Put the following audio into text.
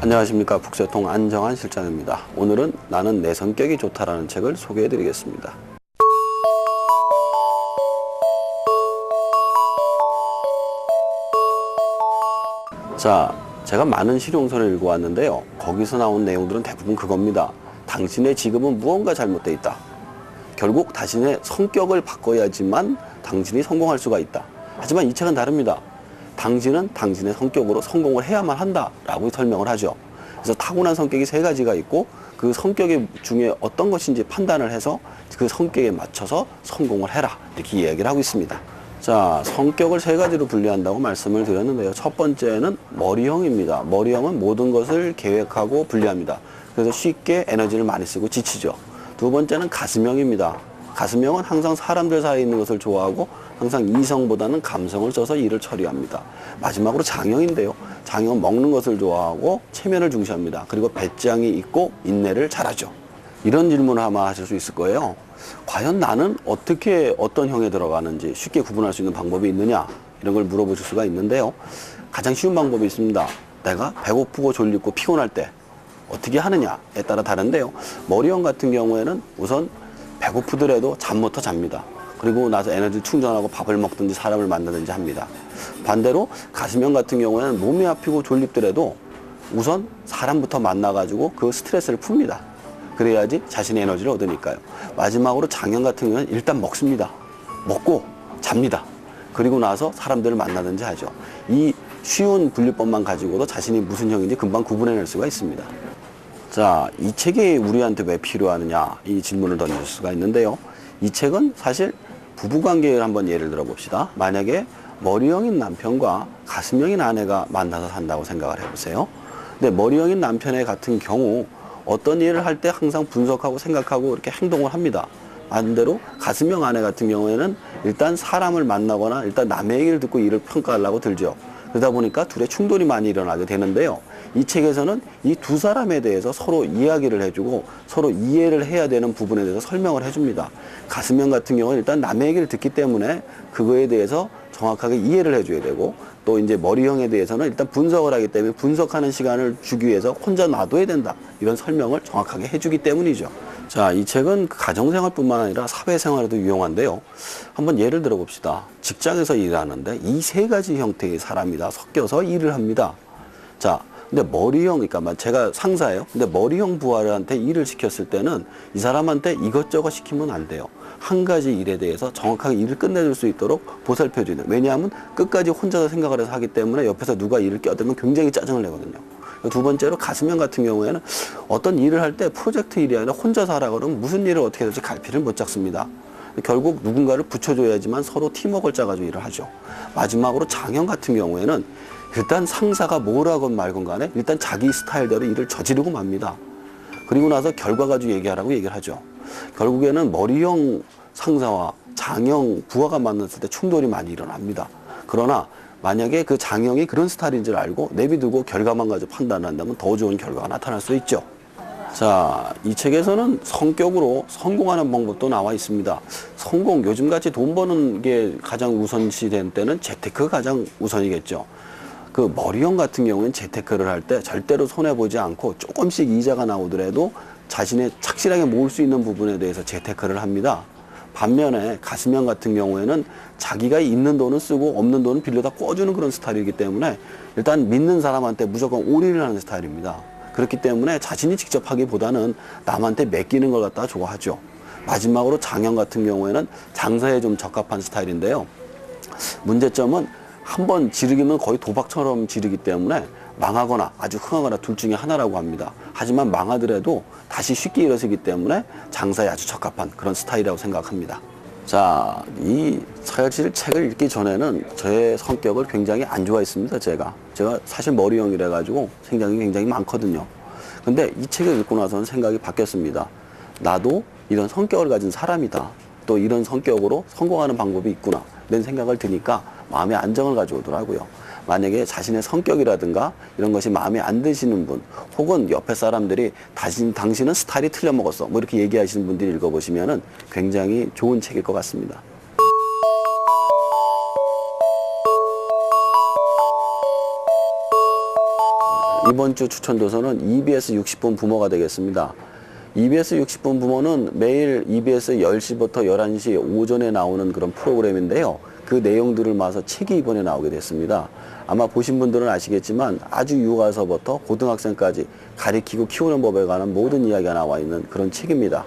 안녕하십니까. 북새통 안정환 실장입니다. 오늘은 나는 내 성격이 좋다라는 책을 소개해 드리겠습니다. 자, 제가 많은 실용서를 읽어왔는데요. 거기서 나온 내용들은 대부분 그겁니다. 당신의 지금은 무언가 잘못되어 있다. 결국 자신의 성격을 바꿔야지만 당신이 성공할 수가 있다. 하지만 이 책은 다릅니다. 당신은 당신의 성격으로 성공을 해야만 한다라고 설명을 하죠. 그래서 타고난 성격이 세 가지가 있고 그 성격 중에 어떤 것인지 판단을 해서 그 성격에 맞춰서 성공을 해라, 이렇게 이야기를 하고 있습니다. 자, 성격을 세 가지로 분류한다고 말씀을 드렸는데요. 첫 번째는 머리형입니다. 머리형은 모든 것을 계획하고 분리합니다. 그래서 쉽게 에너지를 많이 쓰고 지치죠. 두 번째는 가슴형입니다. 가슴형은 항상 사람들 사이에 있는 것을 좋아하고 항상 이성보다는 감성을 써서 일을 처리합니다. 마지막으로 장형인데요. 장형은 먹는 것을 좋아하고 체면을 중시합니다. 그리고 배짱이 있고 인내를 잘하죠. 이런 질문을 아마 하실 수 있을 거예요. 과연 나는 어떻게 어떤 형에 들어가는지 쉽게 구분할 수 있는 방법이 있느냐, 이런 걸 물어보실 수가 있는데요. 가장 쉬운 방법이 있습니다. 내가 배고프고 졸리고 피곤할 때 어떻게 하느냐에 따라 다른데요. 머리형 같은 경우에는 우선 배고프더라도 잠부터 잡니다. 그리고 나서 에너지 충전하고 밥을 먹든지 사람을 만나든지 합니다. 반대로 가슴형 같은 경우에는 몸이 아프고 졸립더라도 우선 사람부터 만나가지고 그 스트레스를 풉니다. 그래야지 자신의 에너지를 얻으니까요. 마지막으로 장형 같은 경우는 일단 먹습니다. 먹고 잡니다. 그리고 나서 사람들을 만나든지 하죠. 이 쉬운 분류법만 가지고도 자신이 무슨 형인지 금방 구분해낼 수가 있습니다. 자, 이 책이 우리한테 왜 필요하느냐, 이 질문을 던질 수가 있는데요. 이 책은 사실 부부관계를 한번 예를 들어봅시다. 만약에 머리형인 남편과 가슴형인 아내가 만나서 산다고 생각을 해보세요. 근데 머리형인 남편의 같은 경우 어떤 일을 할 때 항상 분석하고 생각하고 이렇게 행동을 합니다. 반대로 가슴형 아내 같은 경우에는 일단 사람을 만나거나 일단 남의 얘기를 듣고 일을 평가하려고 들죠. 그러다 보니까 둘의 충돌이 많이 일어나게 되는데요. 이 책에서는 이 두 사람에 대해서 서로 이야기를 해주고 서로 이해를 해야 되는 부분에 대해서 설명을 해줍니다. 가슴형 같은 경우는 일단 남의 얘기를 듣기 때문에 그거에 대해서 정확하게 이해를 해줘야 되고, 또 이제 머리형에 대해서는 일단 분석을 하기 때문에 분석하는 시간을 주기 위해서 혼자 놔둬야 된다, 이런 설명을 정확하게 해주기 때문이죠. 자, 이 책은 가정생활뿐만 아니라 사회생활에도 유용한데요. 한번 예를 들어 봅시다. 직장에서 일하는데 이 세 가지 형태의 사람이 다 섞여서 일을 합니다. 자, 근데 머리형, 그러니까 제가 상사예요. 근데 머리형 부하한테 일을 시켰을 때는 이 사람한테 이것저것 시키면 안 돼요. 한 가지 일에 대해서 정확하게 일을 끝내줄 수 있도록 보살펴주는. 왜냐하면 끝까지 혼자서 생각을 해서 하기 때문에 옆에서 누가 일을 껴들면 굉장히 짜증을 내거든요. 두 번째로 가슴형 같은 경우에는 어떤 일을 할 때 프로젝트 일이 아니라 혼자서 하라 그러면 무슨 일을 어떻게 될지 갈피를 못 잡습니다. 결국 누군가를 붙여줘야지만 서로 팀워크를 짜가지고 일을 하죠. 마지막으로 장형 같은 경우에는 일단 상사가 뭐라건 말건 간에 일단 자기 스타일대로 일을 저지르고 맙니다. 그리고 나서 결과 가지고 얘기하라고 얘기를 하죠. 결국에는 머리형 상사와 장형 부하가 만났을 때 충돌이 많이 일어납니다. 그러나 만약에 그 장형이 그런 스타일인 줄 알고 내비두고 결과만 가지고 판단을 한다면 더 좋은 결과가 나타날 수 있죠. 자, 이 책에서는 성격으로 성공하는 방법도 나와 있습니다. 성공, 요즘같이 돈 버는 게 가장 우선시 된 때는 재테크가 가장 우선이겠죠. 그 머리형 같은 경우는 재테크를 할 때 절대로 손해보지 않고 조금씩 이자가 나오더라도 자신의 착실하게 모을 수 있는 부분에 대해서 재테크를 합니다. 반면에 가슴형 같은 경우에는 자기가 있는 돈은 쓰고 없는 돈은 빌려다 꿔주는 그런 스타일이기 때문에 일단 믿는 사람한테 무조건 올인을 하는 스타일입니다. 그렇기 때문에 자신이 직접 하기보다는 남한테 맡기는 걸 갖다가 좋아하죠. 마지막으로 장형 같은 경우에는 장사에 좀 적합한 스타일인데요. 문제점은 한번 지르기는 거의 도박처럼 지르기 때문에 망하거나 아주 흥하거나 둘 중에 하나라고 합니다. 하지만 망하더라도 다시 쉽게 일어서기 때문에 장사에 아주 적합한 그런 스타일이라고 생각합니다. 자, 이 사실 책을 읽기 전에는 저의 성격을 굉장히 안 좋아했습니다. 제가 사실 머리형이라 가지고 생각이 굉장히 많거든요. 근데 이 책을 읽고 나서는 생각이 바뀌었습니다. 나도 이런 성격을 가진 사람이다. 또 이런 성격으로 성공하는 방법이 있구나, 이런 생각을 드니까 마음의 안정을 가져오더라고요. 만약에 자신의 성격이라든가 이런 것이 마음에 안 드시는 분, 혹은 옆에 사람들이 당신은 스타일이 틀려먹었어, 뭐 이렇게 얘기하시는 분들이 읽어보시면은 굉장히 좋은 책일 것 같습니다. 이번 주 추천 도서는 EBS 60분 부모가 되겠습니다. EBS 60분 부모는 매일 EBS 10시부터 11시 오전에 나오는 그런 프로그램인데요. 그 내용들을 모아서 책이 이번에 나오게 됐습니다. 아마 보신 분들은 아시겠지만 아주 유아서부터 고등학생까지 가리키고 키우는 법에 관한 모든 이야기가 나와 있는 그런 책입니다.